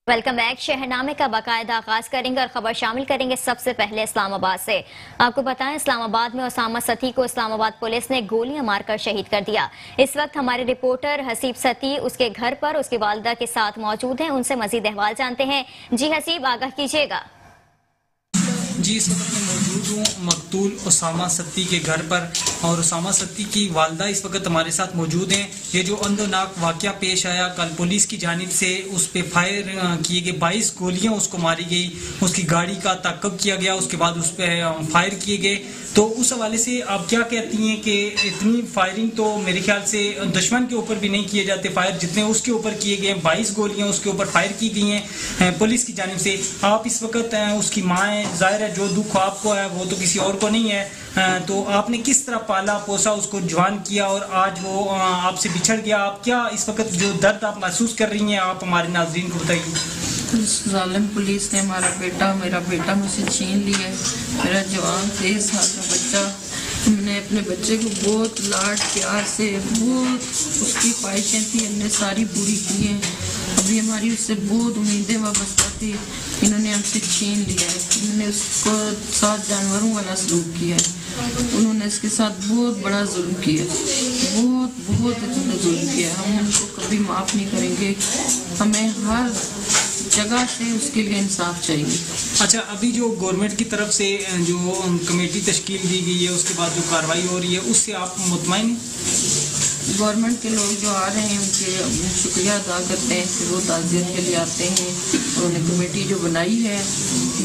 Welcome back. شہرنامے کا باقاعدہ آغاز کریں گے اور خبر شامل کریں گے سب سے پہلے اسلام آباد سے۔ آپ کو بتائیں اسلام آباد میں اسامہ ستی کو اسلام آباد پولیس نے گولیاں مار کر شہید کر دیا۔ اس وقت ہمارے رپورٹر حسیب ستی اس کے گھر پر اس کی والدہ کے ساتھ موجود ہیں، ان سے مزید احوال جانتے ہیں۔ جی حسیب، آگاہ کیجیے گا۔ جی، اس وقت میں موجود ہوں مقتول اسامہ ستی کے گھر پر، اور اسامہ ستی کی والدہ اس وقت ہمارے ساتھ موجود ہیں۔ یہ جو اندوناک واقعہ پیش آیا، کل پولیس کی جانب سے اس پہ فائر کیے گئے، 22 گولیاں اس کو ماری گئی، اس کی گاڑی کا تعقب کیا گیا، اس کے بعد اس پہ فائر کیے گئے۔ تو اس حوالے سے آپ کیا کہتی ہیں کہ اتنی فائرنگ تو میرے خیال سے دشمن کے اوپر بھی نہیں کیے جاتے فائر جتنے اس کے اوپر کیے گئے ہیں؟ 22 گولیاں اس کے اوپر فائر کی گئی ہیں پولیس کی جانب سے۔ آپ اس وقت اس کی ماں ہیں، ظاہر ہے جو دکھ آپ کو ہے وہ تو کسی اور کو نہیں ہے، تو آپ نے کس طرح پالا پوسا، اس کو جوان کیا، اور آج وہ آپ سے بچھڑ گیا؟ آپ کیا اس وقت جو درد آپ محسوس کر رہی ہیں، آپ ہمارے ناظرین کو بتائیے۔ ظالم پولیس نے میرا بیٹا مجھ سے چھین لیا ہے، میرا جوان 23 سال کا بچہ۔ ہم نے اپنے بچے کو بہت لاڈ پیار سے، بہت اس کی خواہشیں تھیں، ہم نے ساری پوری کی ہیں۔ ابھی ہماری اس سے بہت امیدیں وابستہ تھی، انہوں نے ہم سے چھین لیا ہے۔ انہوں نے اس کو ساتھ جانوروں والا سلوک کیا ہے، انہوں نے اس کے ساتھ بہت بڑا ظلم کیا، بہت ظلم کیا۔ ہم ان کو کبھی معاف نہیں کریں گے، ہمیں ہر جگہ سے اس کے لیے انصاف چاہیے۔ اچھا، ابھی جو گورنمنٹ کی طرف سے جو کمیٹی تشکیل دی گئی ہے، اس کے بعد جو کارروائی ہو رہی ہے، اس سے آپ مطمئن ہیں؟ گورنمنٹ کے لوگ جو آ رہے ہیں ان کے شکریہ ادا کرتے ہیں کہ وہ تعزیت کے لیے آتے ہیں۔ انہوں نے کمیٹی جو بنائی ہے،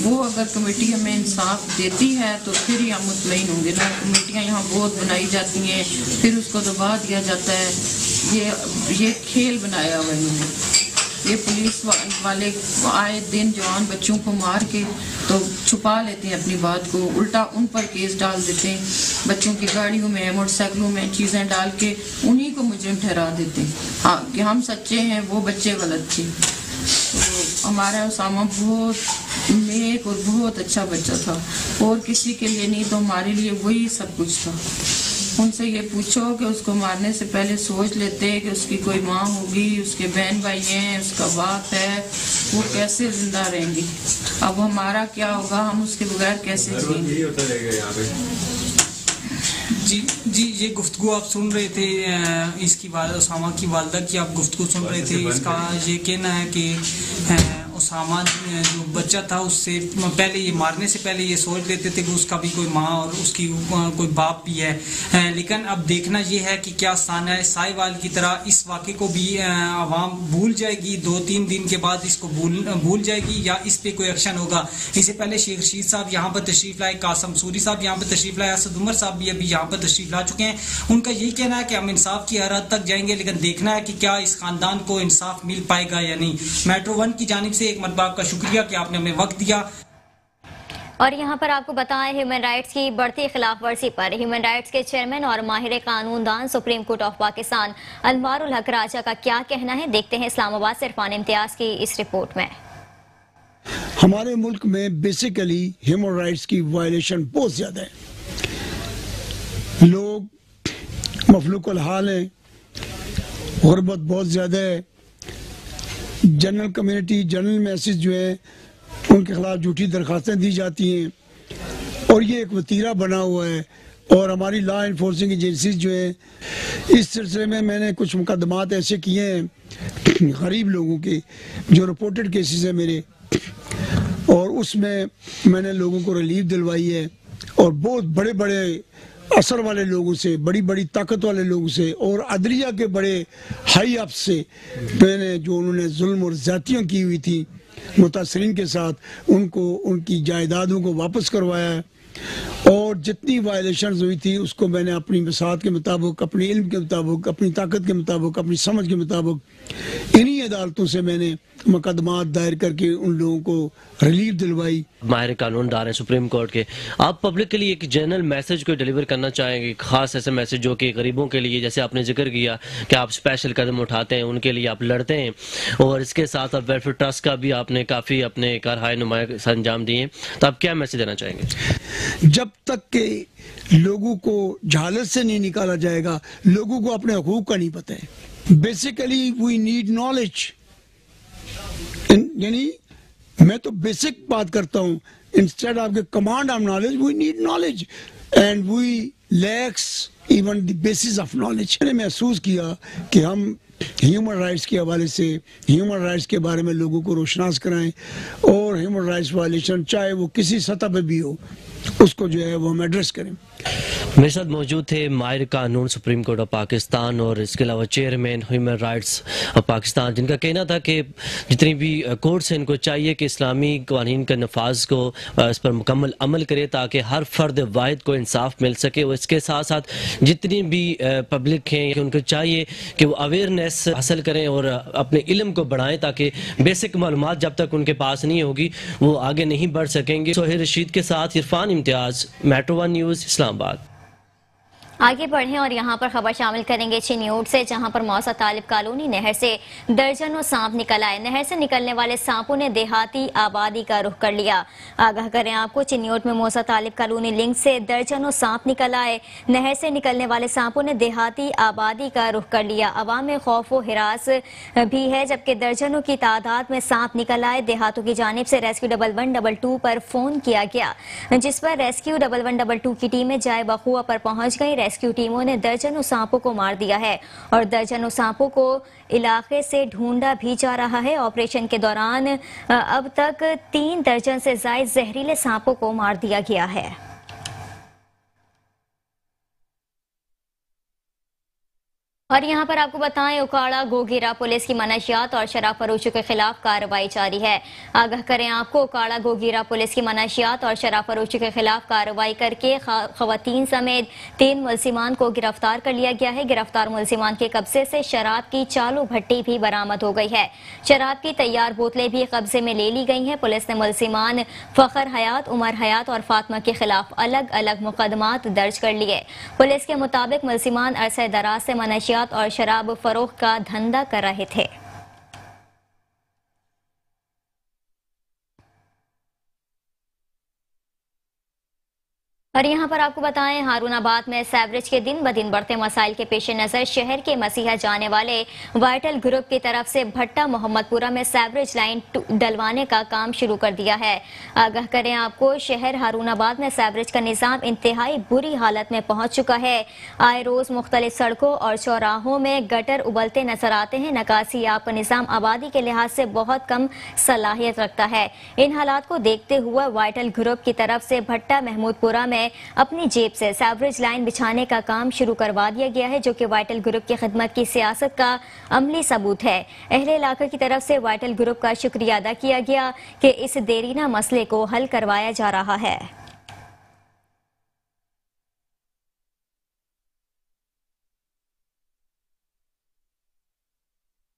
وہ اگر کمیٹی ہمیں انصاف دیتی ہے تو پھر ہی ہم مطمئن ہوں گے۔ نہ کمیٹیاں یہاں بہت بنائی جاتی ہیں، پھر اس کو دبا دیا جاتا ہے۔ یہ کھیل بنایا ہوا انہوں نے۔ یہ پولیس والے آئے دن جوان بچوں کو مار کے تو چھپا لیتے ہیں اپنی بات کو، الٹا ان پر کیس ڈال دیتے ہیں، بچوں کی گاڑیوں میں موٹر سائیکلوں میں چیزیں ڈال کے انہی کو مجرم ٹھہرا دیتے ہیں۔ ہاں کہ ہم سچے ہیں، وہ بچے غلط تھے۔ تو ہمارا اسامہ بہت نیک اور بہت اچھا بچہ تھا، اور کسی کے لیے نہیں تو ہمارے لیے وہی سب کچھ تھا۔ ان سے یہ پوچھو کہ اس کو مارنے سے پہلے سوچ لیتے کہ اس کی کوئی ماں ہوگی، اس کے بہن بھائی ہیں، اس کا باپ ہے، وہ کیسے زندہ رہیں گی؟ اب ہمارا کیا ہوگا؟ ہم اس کے بغیر کیسے جئیں گے؟ جی، یہ گفتگو آپ سن رہے تھے، اس کی اسامہ کی والدہ کی آپ گفتگو سن رہے تھے۔ اس کا یہ کہنا ہے کہ اسامہ جو بچہ تھا، اس سے پہلے یہ مارنے سے پہلے یہ سوچ لیتے تھے کہ اس کا بھی کوئی ماں اور اس کی کوئی باپ بھی ہے، لیکن اب دیکھنا یہ ہے کہ کیا ثانیہ سائے وال کی طرح اس واقعے کو بھی عوام بھول جائے گی، 2-3 دن کے بعد اس کو بھول جائے گی، یا اس پہ کوئی ایکشن ہوگا؟ اس سے پہلے شیخ رشید صاحب یہاں پر تشریف لائے، قاسم سوری صاحب یہاں پر تشریف لائے، اسد عمر صاحب بھی ابھی یہاں پر تشریف لا چکے ہیں۔ ان کا یہی کہنا ہے کہ ہم انصاف کی ہر حد تک جائیں گے، لیکن دیکھنا ہے کہ کیا اس خاندان کو انصاف مل پائے گا یا نہیں۔ میٹرو 1 کی جانب سے ایک مرتبہ آپ کا شکریہ کہ آپ نے ہمیں وقت دیا۔ اور یہاں پر آپ کو بتائیں ہیومن رائٹس کی بڑھتی خلاف ورزی پر ہیومن رائٹس کے چیئرمین اور ماہر قانون دان سپریم کورٹ آف پاکستان انوار الحق راجہ کا کیا کہنا ہے، دیکھتے ہیں اسلام آباد سے عرفان امتیاز کی اس رپورٹ میں۔ ہمارے ملک میں بیسیکلی ہیومن رائٹس کی وائلیشن بہت زیادہ ہے، لوگ مفلوق الحال ہیں، غربت بہت زیادہ ہے، جنرل کمیونٹی، جنرل میسج جو ہے ان کے خلاف جھوٹی درخواستیں دی جاتی ہیں، اور یہ ایک وتیرہ بنا ہوا ہے۔ اور ہماری لا انفورسنگ ایجنسیز جو ہیں، اس سلسلے میں نے کچھ مقدمات ایسے کیے ہیں غریب لوگوں کے جو رپورٹڈ کیسز ہیں میرے، اور اس میں نے لوگوں کو ریلیف دلوائی ہے، اور بہت بڑے بڑے اثر والے لوگوں سے، بڑی بڑی طاقت والے لوگوں سے، اور عدلیہ کے بڑے ہائی اپ سے میں نے، جو انہوں نے ظلم اور زیادتیاں کی ہوئی تھی متاثرین کے ساتھ، ان کی جائیدادوں کو واپس کروایا ہے، اور جتنی وائلیشنز ہوئی تھی اس کو میں نے اپنی وسعت کے مطابق، اپنی علم کے مطابق، اپنی طاقت کے مطابق، اپنی سمجھ کے مطابق انہی عدالتوں سے میں نے مقدمات دائر کر کے ان لوگوں کو ریلیف دلوائی۔ ماہر قانون دار ہیں سپریم کورٹ کے، آپ پبلک کے لیے ایک جنرل میسج کو ڈیلیور کرنا چاہیں گے، خاص ایسے میسج جو کہ غریبوں کے لیے، جیسے آپ نے ذکر کیا کہ آپ اسپیشل قدم اٹھاتے ہیں، ان کے لیے آپ لڑتے ہیں، اور اس کے ساتھ آپ ویلفیئر ٹرسٹ کا بھی آپ نے کافی اپنے کارہائے نمایاں انجام دیے ہیں، تو آپ کیا میسج دینا چاہیں گے؟ جب تک کہ لوگوں کو جہالت سے نہیں نکالا جائے گا، لوگوں کو اپنے حقوق کا نہیں پتہ ہے۔ بیسیکلی وی نیڈ نالج، यानी मैं तो बेसिक बात करता हूँ, instead of the command of knowledge we need knowledge and we lacks even the basis of knowledge. मैंने महसूस किया कि हम ह्यूमन राइट्स के हवाले से ह्यूमन राइट्स के बारे में लोगों को रोशनास कराएं और ह्यूमन राइट्स वायलेशन चाहे वो किसी सतह पे भी हो उसको जो है वो हम एड्रेस करें। मेरे साथ मौजूद थे माहिर कानून सुप्रीम कोर्ट ऑफ पाकिस्तान और इसके अलावा chairman human rights of Pakistan, जिनका कहना था कि जितनी भी कोर्ट्स हैं इनको चाहिए कि इस्लामी कानून के नफाज को इस पर मुकम्मल अमल करे ताकि हर फर्द वाहिद को इंसाफ मिल सके। और इसके साथ साथ जितनी भी पब्लिक हैं उनको चाहिए कि वो अवेयरनेस हासिल करें और अपने इल्म को बढ़ाएं ताकि बेसिक मालूमात जब तक उनके पास नहीं होगी वो आगे नहीं बढ़ सकेंगे। सोहेल रशीद के साथ इरफान इम्तियाज, मेट्रो 1 न्यूज़, इस्लामाबाद। आगे बढ़ें और यहाँ पर खबर शामिल करेंगे चिन्यूट से, जहाँ पर मौसा तालिब कॉलोनी नहर से दर्जनों सांप निकल आए। नहर से निकलने वाले सांपों ने देहाती आबादी का रुख कर लिया। आगाह करें आपको, चिन्यूट में मौसा तालिब कॉलोनी लिंक से दर्जनों सांप निकल आए। नहर से निकलने वाले सांपों ने देहाती आबादी का रुख कर लिया। अवाम में खौफ व हिरास भी है, जबकि दर्जनों की तादाद में सांप निकल आए। देहातों की जानिब से रेस्क्यू 1122 पर फोन किया गया, जिस पर रेस्क्यू 1122 की टीमें जाए बखुआ पर पहुंच गई। रेस्क्यू टीमों ने दर्जनों सांपों को मार दिया है और दर्जनों सांपों को इलाके से ढूंढा भी जा रहा है। ऑपरेशन के दौरान अब तक 3 दर्जन से ज्यादा जहरीले सांपों को मार दिया गया है। और यहाँ पर आपको बताएं, उकाड़ा गोगीरा पुलिस की मनशियात और शराब फरोशों के खिलाफ कार्रवाई जारी है। आगाह करें आपको, उकाड़ा गोगीरा पुलिस की मनशियात और शराब फरोशों के खिलाफ कार्रवाई करके खवातीन समेत 3 मुलजिमान को गिरफ्तार कर लिया गया है। गिरफ्तार मुलजिमान के कब्जे से शराब की चालू भट्टी भी बरामद हो गई है। शराब की तैयार बोतलें भी कब्जे में ले ली गई हैं। पुलिस ने मुलजिमान फखर हयात, उमर हयात और फातिमा के खिलाफ अलग अलग मुकदमात दर्ज कर लिए। पुलिस के मुताबिक मुलजिमान अरसे दराज से मनशियात और शराब फरोख्त का धंधा कर रहे थे। और यहाँ पर आपको बताएं, हारूनाबाद में सेवरेज के दिन ब दिन बढ़ते मसाइल के पेश नज़र शहर के मसीहा जाने वाले वाइटल ग्रुप की तरफ से भट्टा मोहम्मदपुरा में सेवरेज लाइन डलवाने का काम शुरू कर दिया है। आगाह करें आपको, शहर हारूनाबाद में सेवरेज का निज़ाम इंतहाई बुरी हालत में पहुँच चुका है। आए रोज़ मुख्तलिफ सड़कों और चौराहों में गटर उबलते नजर आते हैं। निकासी आब का निज़ाम आबादी के लिहाज से बहुत कम सलाहियत रखता है। इन हालात को देखते हुए वाइटल ग्रुप की तरफ से भट्टा महमूदपुरा में अपनी जेब से सेवरेज लाइन बिछाने का काम शुरू करवा दिया गया है, जो कि वाइटल ग्रुप की खिदमत की सियासत का अमली सबूत है। अहले इलाके की तरफ से वाइटल ग्रुप का शुक्रिया अदा किया गया कि इस देरीना मसले को हल करवाया जा रहा है।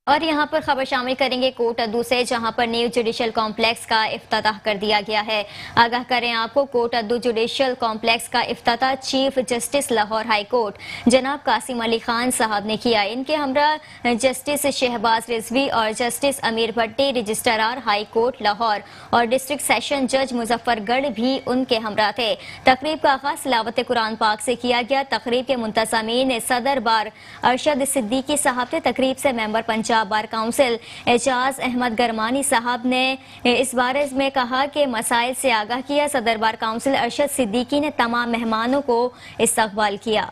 और यहाँ पर खबर शामिल करेंगे कोट अद्दू से, जहाँ पर न्यू जुडिशल कॉम्प्लेक्स का इफ्तिताह कर दिया गया है। आगाह करें आपको, कोट अद्दू जुडिशल कॉम्प्लेक्स का इफ्तिताह chief justice Lahore high court जनाब कासिम अली खान साहब ने किया। इनके हमरा जस्टिस शहबाज रिजवी और जस्टिस अमीर भट्टी रजिस्ट्रार हाई कोर्ट लाहौर और डिस्ट्रिक्ट सेशन जज मुजफ्फरगढ़ भी उनके हमरा थे। तकरीब का आगाज तिलावत कुरान पाक से किया गया। तकरीब के मुंतज़मीन सदर बार अरशद सिद्दीकी साहब थे। तकरीब से member panchayat bar council Ejaz Ahmad Gurmani साहब ने इस बारे में कहा कि मसाइल से आगाह किया। सदर बार काउंसिल अरशद सिद्दीकी ने तमाम मेहमानों को इस्तकबाल किया।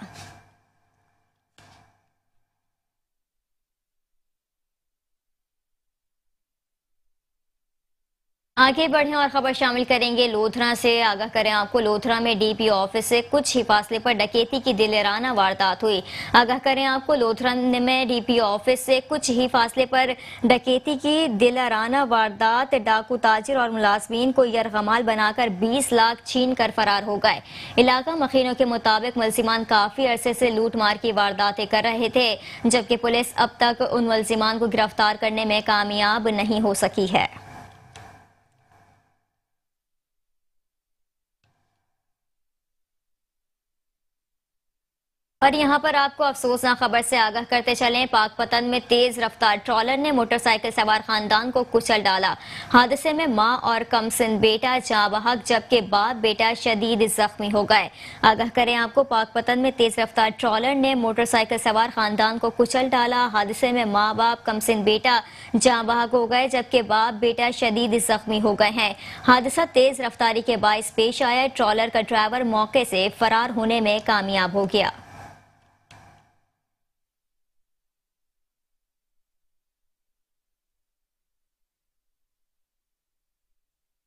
आगे बढ़ें और खबर शामिल करेंगे लोधरा से। आगाह करें आपको, लोधरा में डीपी ऑफिस से कुछ ही फासले पर डकैती की दिलेराना वारदात हुई। आगाह करें आपको, लोधरा में डीपी ऑफिस से कुछ ही फासले पर डकैती की दिलेराना वारदात। डाकू ताजिर और मुलाजमीन को यरगमाल बनाकर 20 लाख छीन कर फरार हो गए। इलाका मखीनों के मुताबिक मुलजिमान काफी अरसे से लूट मार की वारदातें कर रहे थे, जबकि पुलिस अब तक उन मुलजिमान को गिरफ्तार करने में कामयाब नहीं हो सकी है। और यहाँ पर आपको अफसोसनाक खबर से आगाह करते चलें, पाकपतन में तेज रफ्तार ट्रॉलर ने मोटरसाइकिल सवार खानदान को कुचल डाला। हादसे में मां और कमसिन बेटा जाँ बहक जबकि बाप बेटा शदीद जख्मी हो गए। आगाह करें आपको, पाकपतन में तेज रफ्तार ट्रॉलर ने मोटरसाइकिल सवार खानदान को कुचल डाला। हादसे में माँ बाप कमसिन बेटा जाँ बहक हो गए जबकि बाप बेटा शदीद जख्मी हो गए हैं। हादसा तेज रफ्तारी के बाइस पेश आया। ट्रॉलर का ड्राइवर मौके से फरार होने में कामयाब हो गया।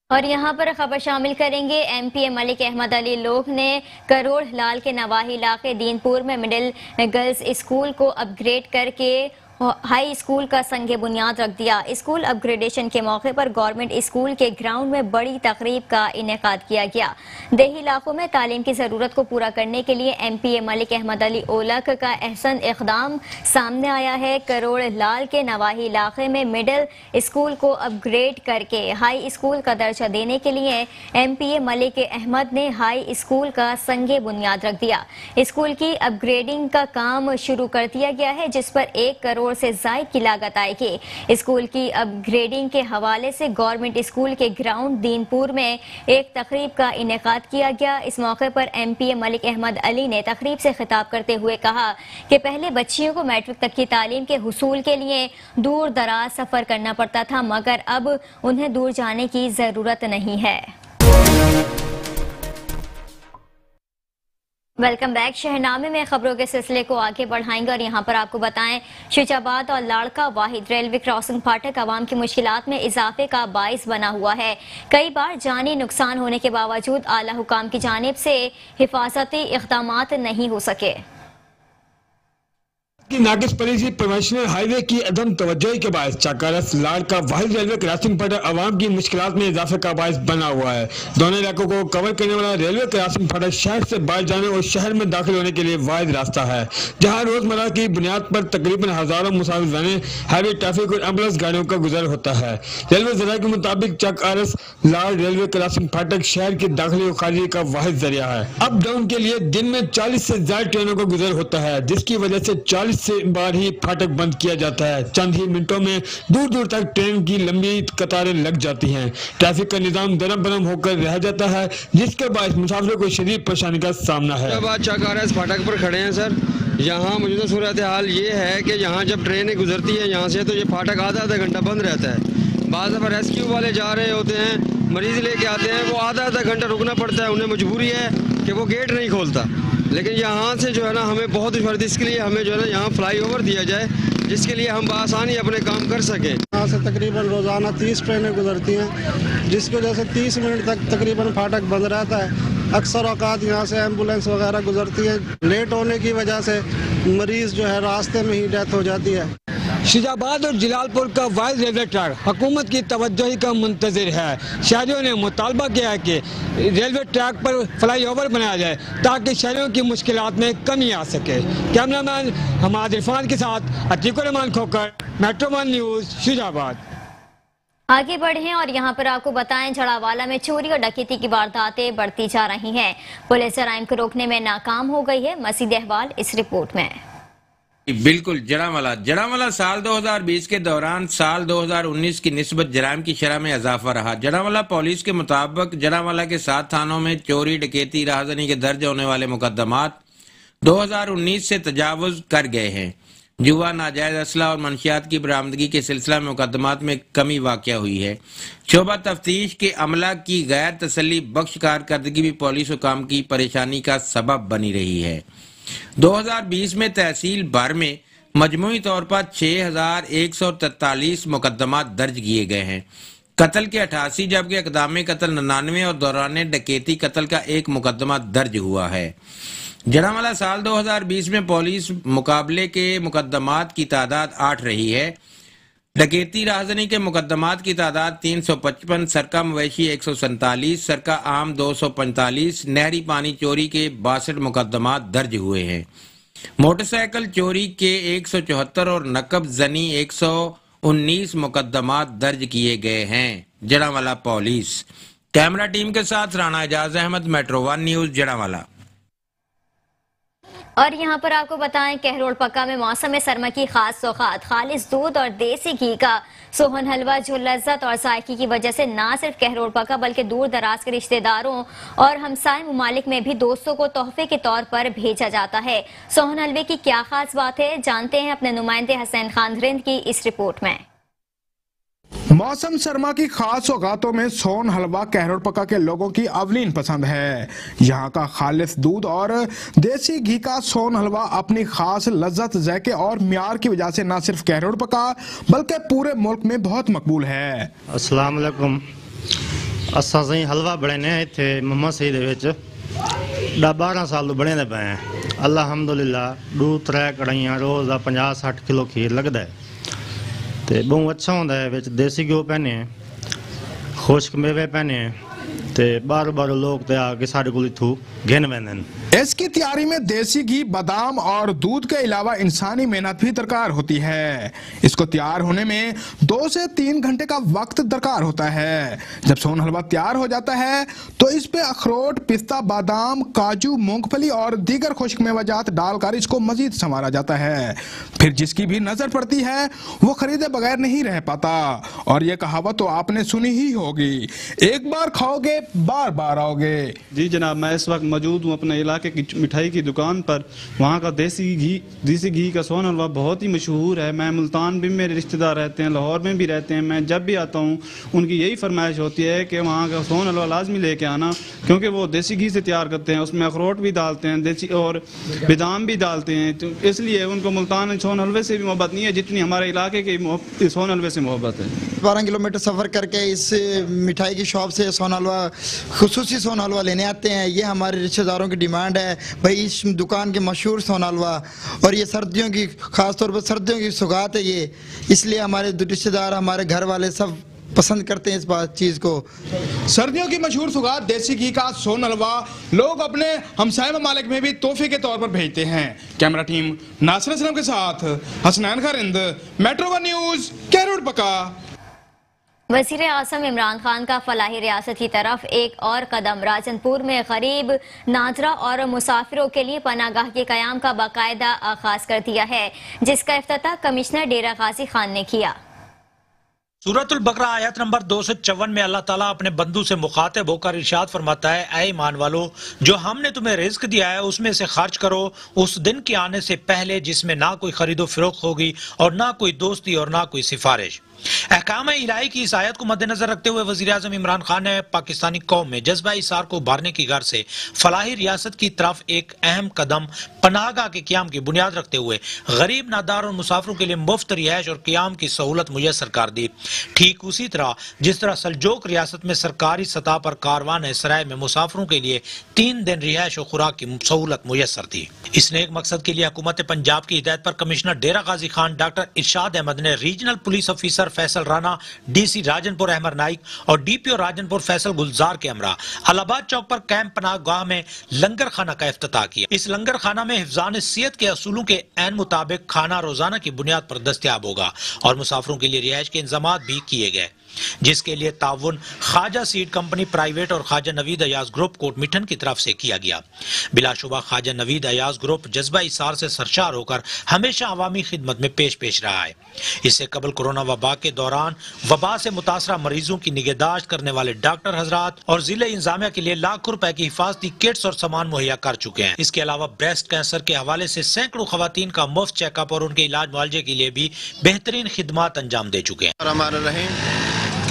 और यहाँ पर खबर शामिल करेंगे, MP मलिक अहमद अली लोग ने करोड़ लाल के नवाही इलाके दीनपुर में मिडिल गर्ल्स स्कूल को अपग्रेड करके हाई स्कूल का संगे बुनियाद रख दिया। स्कूल अपग्रेडेशन के मौके पर गवर्नमेंट स्कूल के ग्राउंड में बड़ी तकरीब का इनेकाद किया गया। देही इलाकों में तालीम की ज़रूरत को पूरा करने के लिए MP मलिक अहमद अली ओलक का अहसन इक़दाम सामने आया है। करोड़ लाल के नवाही इलाके में मिडिल स्कूल को अपग्रेड करके हाई स्कूल का दर्जा देने के लिए MP मलिक अहमद ने हाई स्कूल का संगे बुनियाद रख दिया। स्कूल की अपग्रेडिंग का काम शुरू कर दिया गया है जिस पर 1 करोड़ से जायद की लागत आएगी। स्कूल की अपग्रेडिंग के हवाले से गवर्नमेंट स्कूल के ग्राउंड दीनपुर में एक तकरीब का इनेकाद किया गया। इस मौके पर MP मलिक अहमद अली ने तकरीब से खिताब करते हुए कहा कि पहले बच्चियों को मैट्रिक तक की तालीम के हुसूल के लिए दूर दराज सफर करना पड़ता था, मगर अब उन्हें दूर जाने की जरूरत नहीं है। Welcome back. शहरनामे में खबरों के सिलसिले को आगे बढ़ाएंगे और यहाँ पर आपको बताएं, शुजाबाद और लाड़का वाहिद रेलवे क्रॉसिंग फाटक आवाम की मुश्किलात में इजाफे का बाइस बना हुआ है। कई बार जानी नुकसान होने के बावजूद आला हुकाम की जानिब से हिफाजती इक़दामात नहीं हो सके। की नाकिस पॉलिसी प्रोफेशनल हाईवे की अदम तवज्जोही के बायस चाकारस लाड़का वाहिद रेलवे क्रॉसिंग फाटक आवाम की मुश्किलात में इजाफे का बायस बना हुआ है। दोनों इलाकों को कवर करने वाला रेलवे क्रॉसिंग फाटक शहर से बाहर जाने और शहर में दाखिल होने के लिए वाहिद रास्ता है, जहां रोजमर्रा की बुनियाद पर तकरीबन हजारों मुसाफिर वैनें, हाईवे ट्रैफिक और एम्बुलेंस गाड़ियों का गुजर होता है। रेलवे ज़राए के मुताबिक चाकारस लाड़ रेलवे क्रॉसिंग फाटक शहर के दाखिली और खारिजी का वाहिद जरिया है। अप डाउन के लिए दिन में 40 से ज्यादा ट्रेनों का गुजर होता है, जिसकी वजह से 40 से बार ही फाटक बंद किया जाता है। चंद ही मिनटों में दूर दूर तक ट्रेन की लंबी कतारें लग जाती हैं। ट्रैफिक का निजाम दरम बरम होकर रह जाता है, जिसके बाद मुसाफिरों को शदीद परेशानी का सामना है। अब चाकारस फाटक पर खड़े हैं सर। यहाँ मौजूदा सूरत हाल ये है कि यहाँ जब ट्रेनें गुजरती हैं यहाँ से, तो ये फाटक आधा घंटा बंद रहता है। बाद दफ़ा रेस्क्यू वाले जा रहे होते हैं, मरीज लेके आते हैं, वो आधा घंटा रुकना पड़ता है। उन्हें मजबूरी है कि वो गेट नहीं खोलता, लेकिन यहाँ से जो है ना हमें बहुत दुश्वारी, इसके लिए हमें जो है ना यहाँ फ्लाई ओवर दिया जाए, जिसके लिए हम बआसानी अपने काम कर सकें। यहाँ से तकरीबन रोज़ाना 30 ट्रेनें गुजरती हैं, जिसकी वजह से 30 मिनट तक तकरीबन फाटक बंद रहता है। अक्सर औकात यहाँ से एम्बुलेंस वगैरह गुजरती है, लेट होने की वजह से मरीज जो है रास्ते में ही डेथ हो जाती है। शुजाबाद और जलालपुर का वाइड रेलवे ट्रैक हुकूमत की तवज्जोही का मुंतज़िर है। शहरियों ने मुतालबा किया है कि रेलवे ट्रैक पर फ्लाई ओवर बनाया जाए ताकि शहरियों की मुश्किलात में कमी आ सके। कैमरामैन हमाद इरफान के साथ अतीकुर रहमान खोकर, मेट्रो वन न्यूज़, शुजाबाद। आगे बढ़ें और यहाँ पर आपको बताएं, झड़ावाला में चोरी और डकैती की वारदातें बढ़ती जा रही हैं। पुलिस जराइम को रोकने में नाकाम हो गई है। मजीद अहवाल इस रिपोर्ट में। बिल्कुल, जड़ावाला साल 2020 के दौरान साल 2019 की निस्बत जराइम की शरह में इजाफा रहा। जड़ावाला पुलिस के मुताबिक जड़ावाला के 7 थानों में चोरी, डकैती, राहजनी के दर्ज होने वाले मुकदमात 2019 से तजावुज कर गए हैं। जुआ, नाजायज असला और मनशियात की बरामदगी के सिलसिला में मुकदमात में कमी वाक़या हुई है। शोबा तफ्तीश के अमला की गैर तसल्ली बख्श कारकर्दगी भी पुलिस हुकाम की परेशानी का सबब बनी रही है। 2020 में तहसील भर में मजमूई तौर पर 6143 मुकदमात दर्ज किए गए हैं। कत्ल के 88 जबकि इक़दाम कत्ल 99 और दौरान डकैती कत्ल का 1 मुकदमा दर्ज हुआ है। जड़ावाला साल 2020 में पुलिस मुकाबले के मुकदमात की तादाद 8 रही है। डकैती राहजनी के मुकदमात की तादाद 355, सरका मवेशी 147, सरका आम 245, नहरी पानी चोरी के 62 मुकदमात दर्ज हुए हैं। मोटरसाइकिल चोरी के 174 और नकब जनी 119 मुकदमात दर्ज किए गए हैं। जड़ावाला पुलिस। कैमरा टीम के साथ Rana Ejaz Ahmad, metro one news, Jaranwala. اور یہاں پر آپ کو بتائیں کہروڑ پکا میں موسم سرما کی خاص سوغات خالص دودھ اور دیسی گھی کا سوہن حلوہ جو لذت اور ذائقے کی وجہ سے نہ صرف کہروڑ پکا بلکہ دور دراز کے رشتہ داروں اور ہمسائے ممالک میں بھی دوستوں کو تحفے کے طور پر بھیجا جاتا ہے۔ سوہن حلوے کی کیا خاص بات ہے، جانتے ہیں اپنے نمائندے حسین خان دھرند کی اس رپورٹ میں۔ موسم سرما کی خاص سوغاتوں میں سوہن حلوہ کہروڑ پکا کے لوگوں کی اولین پسند ہے۔ یہاں کا خالص دودھ اور دیسی گھی کا سوہن حلوہ اپنی خاص لذت، ذائقے اور معیار کی وجہ سے نہ صرف کہروڑ پکا بلکہ پورے ملک میں بہت مقبول ہے۔ السلام علیکم۔ اساں سہی حلوہ بڑھنے ایتھے مما سہی دے وچ 12 سال بڑھنے دے پئے ہیں۔ الحمدللہ 2-3 کڑھائیاں روز 50-60 کلو کھیر لگدا ہے تے بہت اچھا ہوندا ہے۔ وچ دیسی گھیو پینے خشک میوے پینے تے بار لوگ تے آ کے ساڈے کول ایتھوں گھن ویندے۔ اس کی تیاری میں دیسی گھی، بادام اور دودھ کے علاوہ انسانی محنت بھی درکار ہوتی ہے۔ اس کو تیار ہونے میں 2 سے 3 گھنٹے کا وقت درکار ہوتا ہے۔ جب سوہن حلوہ تیار ہو جاتا ہے تو اس پہ اخروٹ، پستہ، بادام، کاجو، مونگ پھلی اور دیگر خشک میوہ جات ڈال کر اس کو مزید سنوارا جاتا ہے۔ پھر جس کی بھی نظر پڑتی ہے وہ خریدے بغیر نہیں رہ پاتا، اور یہ کہاوت تو آپ نے سنی ہی ہوگی، ایک بار کھاؤ گے بار بار آؤ گے۔ جی جناب، میں اس وقت موجود ہوں اپنے علاقے کی مٹھائی کی دکان پر۔ وہاں کا دیسی گھی کا سوہن حلوہ بہت ہی مشہور ہے۔ میں ملتان بھی میرے رشتہ دار رہتے ہیں، لاہور میں بھی رہتے ہیں۔ میں جب بھی آتا ہوں ان کی یہی فرمائش ہوتی ہے کہ وہاں کا سوہن حلوہ لازمی لے کے آنا، کیونکہ وہ دیسی گھی سے تیار کرتے ہیں، اس میں اخروٹ بھی ڈالتے ہیں دیسی اور بادام بھی ڈالتے ہیں، تو اس لیے ان کو ملتان سوہن حلوے سے بھی محبت نہیں ہے جتنی ہمارے علاقے کے سوہن حلوے سے محبت ہے۔ 12 کلومیٹر سفر کر کے اس مٹھائی کی شاپ سے سوہن حلوہ، خصوصی سوہن حلوہ لینے آتے ہیں۔ یہ ہمارے رشتہ داروں کی ڈیمانڈ ہے بھائی اس دکان کے مشہور سوہن حلوہ، اور یہ سردیوں کی، خاص طور پر سردیوں کی سوغات ہے یہ، اس لیے ہمارے رشتہ دار، ہمارے گھر والے سب پسند کرتے ہیں اس چیز کو۔ سردیوں کی مشہور سوغات دیسی گھی کا سوہن حلوہ لوگ اپنے ہمسائے ممالک میں بھی تحفے کے طور پر بھیجتے ہیں۔ کیمرہ ٹیم ناصر اسلم کے ساتھ حسنین خان دھرند، میٹرو 1 نیوز، کہروڑ پکا۔ وزیر اعظم عمران خان کا فلاحی ریاست کی طرف ایک اور قدم، راجن پور میں غریب، نادرہ اور مسافروں کے لیے پناہ گاہ کے قیام کا باقاعدہ آغاز کر دیا ہے، جس کا افتتاح کمشنر ڈیرہ غازی خان نے کیا۔ سورۃ البقرہ آیت نمبر 254 میں اللہ تعالیٰ اپنے بندوں سے مخاطب ہو کر ارشاد فرماتا ہے، اے ایمان والو، جو ہم نے تمہیں رزق دیا ہے اس میں سے خرچ کرو اس دن کے آنے سے پہلے جس میں نہ کوئی خرید و فروخت ہوگی اور نہ کوئی دوستی اور نہ کوئی سفارش۔ احکام الہی کی اس آیت کو مد نظر رکھتے ہوئے وزیر اعظم عمران خان نے پاکستانی قوم میں جذبہ ایثار کو ابھارنے کی غرض سے فلاحی ریاست کی طرف ایک اہم قدم پناہ گاہ کے قیام کی بنیاد رکھتے ہوئے غریب، نادار اور مسافروں کے لیے مفت رہائش اور قیام کی سہولت میسر کر دی۔ ٹھیک اسی طرح جس طرح سلجوق ریاست میں سرکاری سطح پر کاروان سرائے میں مسافروں کے لیے 3 دن رہائش اور خوراک کی سہولت میسر تھی۔ اس نیک مقصد کے لیے حکومت پنجاب کی ہدایت پر کمشنر ڈیرہ غازی خان ڈاکٹر ارشاد احمد نے regional police officer Faisal Rana, D C Rajanpur Ahmad Naik اور ڈی پی او راجن پور فیصل گلزار کے ہمراہ الہ آباد چوک پر کیمپ پناہ گاہ میں لنگر خانہ کا افتتاح کیا۔ اس لنگر خانہ میں حفظان صحت کے اصولوں کے عین مطابق کھانا روزانہ کی بنیاد پر دستیاب ہوگا اور مسافروں کے لیے رہائش کے انتظامات بھی کیے گئے، جس کے لیے تعاون خواجہ سیڈ کمپنی پرائیویٹ اور خواجہ نوید ایاز گروپ کوٹ مٹھن کی طرف سے کیا گیا۔ بلا شبہ خواجہ نوید ایاز گروپ جذبہ ایثار سے سرشار ہو کر ہمیشہ عوامی خدمت میں پیش رہا ہے۔ اس سے قبل کورونا وبا کے دوران وبا سے متاثرہ مریضوں کی نگہداشت کرنے والے ڈاکٹر حضرات اور ضلع انتظامیہ کے لیے لاکھوں روپے کی حفاظتی کٹس اور سامان مہیا کر چکے ہیں۔ اس کے علاوہ بریسٹ کینسر کے حوالے سے سینکڑوں خواتین کا مفت چیک اپ اور ان کے علاج معالجے کے لیے بھی بہترین خدمات انجام دے چکے ہیں۔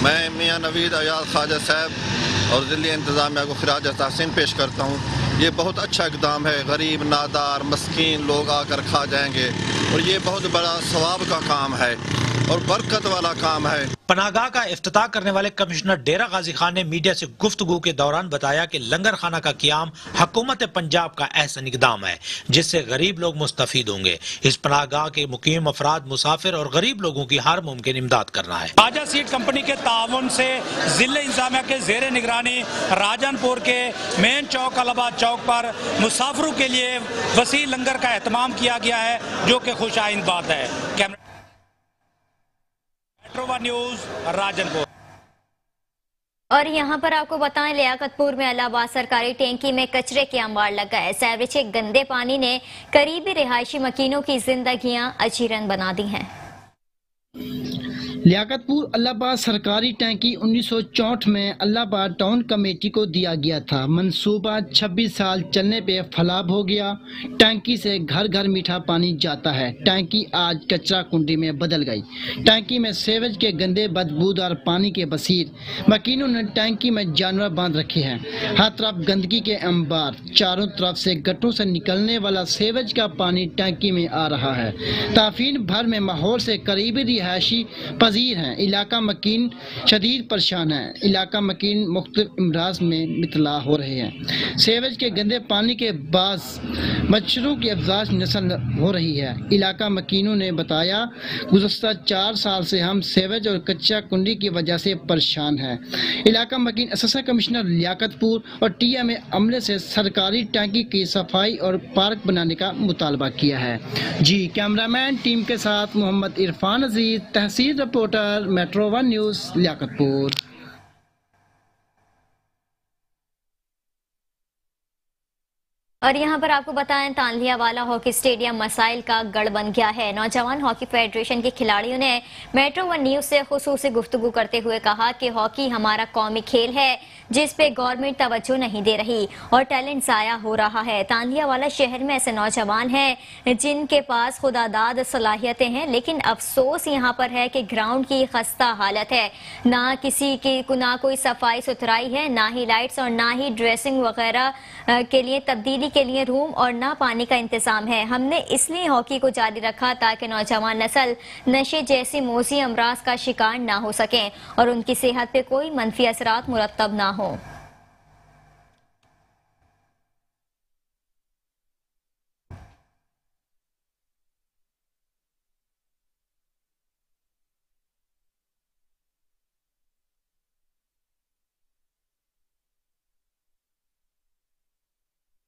میں میاں نوید ایاز خواجہ صاحب اور ضلع انتظامیہ کو خراج تحسین پیش کرتا ہوں۔ یہ بہت اچھا اقدام ہے، غریب، نادار، مسکین لوگ آ کر کھا جائیں گے، اور یہ بہت بڑا ثواب کا کام ہے اور برکت والا کام ہے۔ پناہ گاہ کا افتتاح کرنے والے کمشنر ڈیرہ غازی خان نے میڈیا سے گفتگو کے دوران بتایا کہ لنگر خانہ کا قیام حکومت پنجاب کا احسن اقدام ہے جس سے غریب لوگ مستفید ہوں گے۔ اس پناہ گاہ کے مقیم افراد، مسافر اور غریب لوگوں کی ہر ممکن امداد کرنا ہے۔ خواجہ سیڈ کمپنی کے تعاون سے ضلع انتظامیہ کے زیر نگرانی راجن پور کے مین چوک الہ آباد چوک پر مسافروں کے لیے وسیع لنگر کا اہتمام کیا گیا ہے، جو کہ خوش آئند بات ہے۔ میٹرو 1 نیوز راجن پور۔ और यहाँ पर आपको बताएं, लियाकतपुर में इलाहाबाद सरकारी टैंकी में कचरे के अंबार लग गए। सीवरेज के गंदे पानी ने करीबी रिहायशी मकीनों की जिंदगियां अजीरन बना दी हैं। लियाकतपुर इलाहाबाद सरकारी टैंकी 1964 में इलाहाबाद टाउन कमेटी को दिया गया था। मंसूबा 26 साल चलने पे फलाब हो गया। टैंकी से घर घर मीठा पानी जाता है। टैंकी आज कचरा कुंडी में बदल गई। टैंकी में सीवेज के गंदे बदबूदार पानी के बसीर। मकीनों ने टैंकी में जानवर बांध रखे हैं। हर तरफ गंदगी के अंबार, चारों तरफ से गटरों से निकलने वाला सीवेज का पानी टैंकी में आ रहा है। ताफीन भर में माहौल से करीबी रिहायशी हैं। इलाका मकीन शदीद परेशान है। इलाका मकीन मुख्तलिफ अमराज में मुब्तला हो रहे हैं। सीवेज के गंदे पानी के बाद मच्छरों की अफजाज नस्ल हो रही है। इलाका मकीनों ने बताया, गुज़श्ता 4 साल से हम सीवेज और कच्चा कुंडी की वजह से परेशान हैं। इलाका मकीन असिस्टेंट कमिश्नर लियाकतपुर और टीएमए अमले से सरकारी टैंकी की सफाई और पार्क बनाने का मुतालबा किया है। जी, कैमरामैन टीम के साथ मोहम्मद इरफान अजीज, तहसील रिपोर्टर, मेट्रो 1 न्यूज़, लियाकतपुर। और यहाँ पर आपको बताएं, तांलियावाला हॉकी स्टेडियम मसाइल का गढ़ बन गया है। नौजवान हॉकी फेडरेशन के खिलाड़ियों ने मेट्रो 1 न्यूज़ से खुसूसी गुफ्तगू करते हुए कहा कि हॉकी हमारा कौमी खेल है जिस पे गवर्नमेंट तवज्जो नहीं दे रही और टैलेंट ज़ाया हो रहा है। तांलियावाला शहर में ऐसे नौजवान हैं जिनके पास खुदादाद सलाहियतें हैं, लेकिन अफसोस यहाँ पर है कि ग्राउंड की खस्ता हालत है। ना कोई सफाई सुथराई है, ना ही लाइट्स और ना ही ड्रेसिंग वगैरह के लिए तब्दीली के लिए रूम और ना पानी का इंतजाम है। हमने इसलिए हॉकी को जारी रखा ताकि नौजवान नस्ल नशे जैसी मोजी अमराज का शिकार ना हो सकें और उनकी सेहत पे कोई मनफी असरात मुरतब ना हो।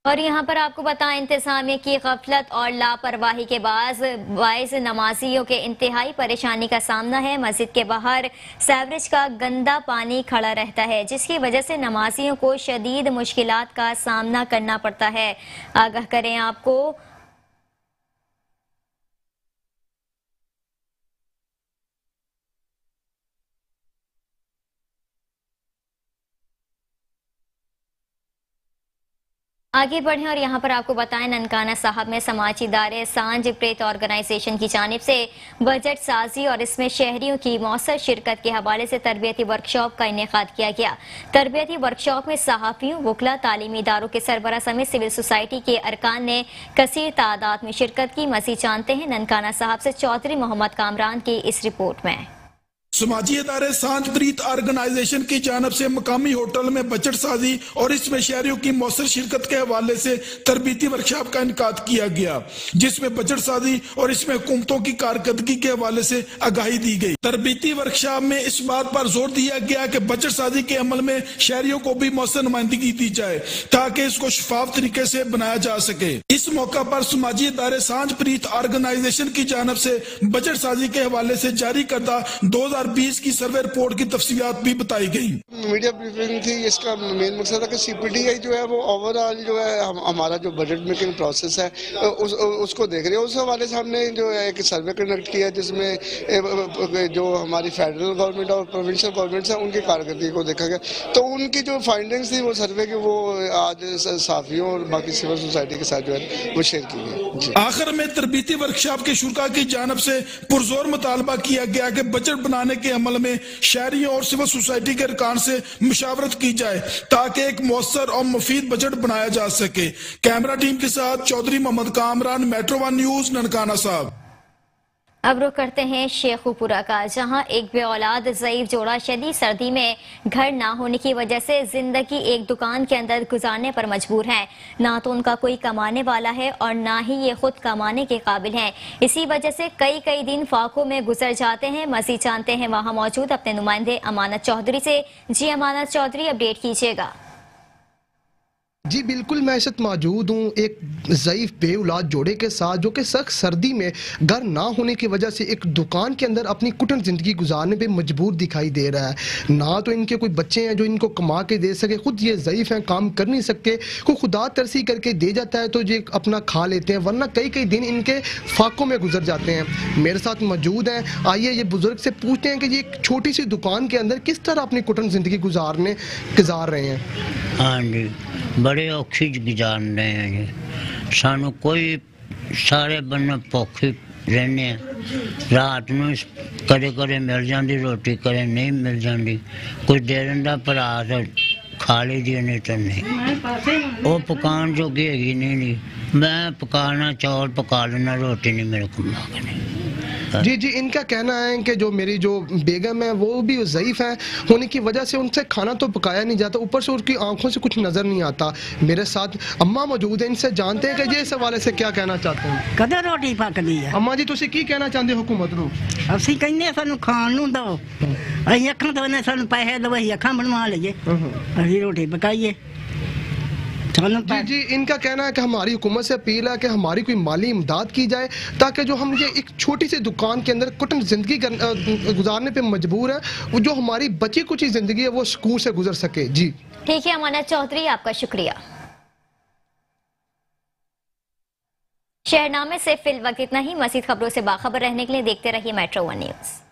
और यहाँ पर आपको बताएं, इंतजामिया की गफलत और लापरवाही के बायस नमाजियों के इंतहाई परेशानी का सामना है। मस्जिद के बाहर सीवरेज का गंदा पानी खड़ा रहता है, जिसकी वजह से नमाजियों को शदीद मुश्किलात का सामना करना पड़ता है। आगाह करें आपको आगे बढ़ें और यहाँ पर आपको बताएं, ननकाना साहब में समाजी इदारे सांझ प्रेत ऑर्गेनाइजेशन की जानिब से बजट साजी और इसमें शहरियों की मौसर शिरकत के हवाले से तरबियती वर्कशॉप का इनेकाद किया गया। तरबियती वर्कशॉप में सहाफ़ियों, वकला, तालीमी इदारों के सरबराह समेत सिविल सोसाइटी के अरकान ने कसीर तादाद में शिरकत की। मज़ीद जानते हैं ननकाना साहब से चौधरी मोहम्मद कामरान की इस रिपोर्ट में। समाजी इदारे सांझ प्रीत ऑर्गेनाइजेशन की जानब से मकामी होटल में बजट साजी और इसमें शहरियों की मौसर शिरकत के हवाले से तरबीती वर्कशॉप का इनकाद किया गया, जिसमें बजट साजी और इसमें हुकूमतों की कारकर्दगी के हवाले से आगाही दी गई। तरबीती वर्कशॉप में इस बात पर जोर दिया गया कि बजट साजी के अमल में शहरियों को भी मौसर नुमाइंदगी दी जाए ताकि इसको शफाफ तरीके से बनाया जा सके। इस मौका पर समाजी इदारे सांझ प्रीत ऑर्गेनाइजेशन की जानब से बजट साजी के हवाले से जारी करदा 2020 की सर्वे रिपोर्ट की तफसीलात भी बताई गई। मीडिया ब्रीफिंग थी। इसका मेन मकसद है कि CPDI जो है वो ओवरऑल जो है हमारा जो बजट मेकिंग प्रोसेस है उसको देख रही है। उस हवाले से हमने जो है एक सर्वे कंडक्ट किया जिसमें जो हमारी फेडरल गवर्नमेंट और प्रोविंशियल गवर्नमेंट है उनकी कारकर्दगी को देखा गया। तो उनकी जो फाइंडिंग्स थी वो सर्वे की वो आज साफियों और बाकी सिविल सोसाइटी के साथ जो है वो शेयर की गई। आखिर में तरबीती वर्कशॉप के शुरा की जानब से पुरजोर मुतालबा किया गया कि बजट बनाने के अमल में शहरियों और सिविल सोसाइटी के अरकान से मुशावरत की जाए ताकि एक मौसर और मुफीद बजट बनाया जा सके। कैमरा टीम के साथ चौधरी मोहम्मद कामरान, मेट्रो 1 न्यूज़, ननकाना साहब। अब रुख करते हैं शेखुपुरा का, जहां एक बे औलाद ज़ईफ जोड़ा शदीद सर्दी में घर ना होने की वजह से जिंदगी एक दुकान के अंदर गुजारने पर मजबूर हैं। ना तो उनका कोई कमाने वाला है और ना ही ये खुद कमाने के काबिल हैं। इसी वजह से कई दिन फाकों में गुजर जाते हैं। मज़ीद जानते हैं वहां मौजूद अपने नुमाइंदे अमानत चौधरी से। जी अमानत चौधरी, अपडेट कीजिएगा। جی بالکل، میں اس وقت موجود ہوں ایک ضعیف بے اولاد جوڑے کے ساتھ جو کہ سخت سردی میں گھر نہ ہونے کی وجہ سے ایک دکان کے اندر اپنی کٹن زندگی گزارنے پہ مجبور دکھائی دے رہا ہے۔ نہ تو ان کے کوئی بچے ہیں جو ان کو کما کے دے سکے، خود یہ ضعیف ہیں، کام کر نہیں سکتے، کوئی خدا ترسی کر کے دے جاتا ہے تو یہ اپنا کھا لیتے ہیں، ورنہ کئی دن ان کے فاقوں میں گزر جاتے ہیں۔ میرے ساتھ موجود ہیں، آئیے یہ بزرگ سے پوچھتے ہیں کہ یہ ایک چھوٹی سی دکان کے اندر کس طرح اپنی کٹن زندگی گزار رہے ہیں۔ ہاں جی، بڑے اوکھی گزار رہے ہیں جی، سانو کوئی سارے بندے پوکھی رہنے ہیں، رات نو کدے مل جاندی روٹی، کدے نہیں مل جاندی، کوئی دے دیندا بھرا تے کھا لی دی، نہیں تو نہیں، وہ پکان جوگی ہے نہیں جی، میں پکانا چاول پکا لینا، روٹی نہیں میرے کو مانگنی۔ جی جی، ان کا کہنا ہے کہ جو میری جو بیگم ہے وہ بھی ضعیف ہے ہونے کی وجہ سے ان سے کھانا تو پکایا نہیں جاتا، اوپر سے ان کی آنکھوں سے کچھ نظر نہیں آتا۔ میرے ساتھ اماں موجود ہیں، ان سے جانتے ہیں کہ یہ اس حوالے سے کیا کہنا چاہتے ہیں۔ کدے روٹی پکدی ہے اماں جی تسی کی کہنا چاہتے حکومت نو؟ اسی کہنے سانو کھان نو دو، اسی اکھاں تو نے سانو پیسے دو، اسی اکھاں بنوا لئیے، اسی روٹی پکائیے۔ جی جی، ان کا کہنا ہے کہ ہماری حکومت سے اپیل ہے کہ ہماری کوئی مالی امداد کی جائے تاکہ جو ہم یہ ایک چھوٹی سی دکان کے اندر کٹن زندگی گزارنے پہ مجبور ہے، وہ جو ہماری بچی کچی زندگی ہے وہ سکون سے گزر سکے۔ جی ٹھیک ہے امانت چودھری، آپ کا شکریہ۔ شہرنامے سے فی الوقت اتنا ہی۔ مزید خبروں سے باخبر رہنے کے لیے دیکھتے رہیے میٹرو ون نیوز۔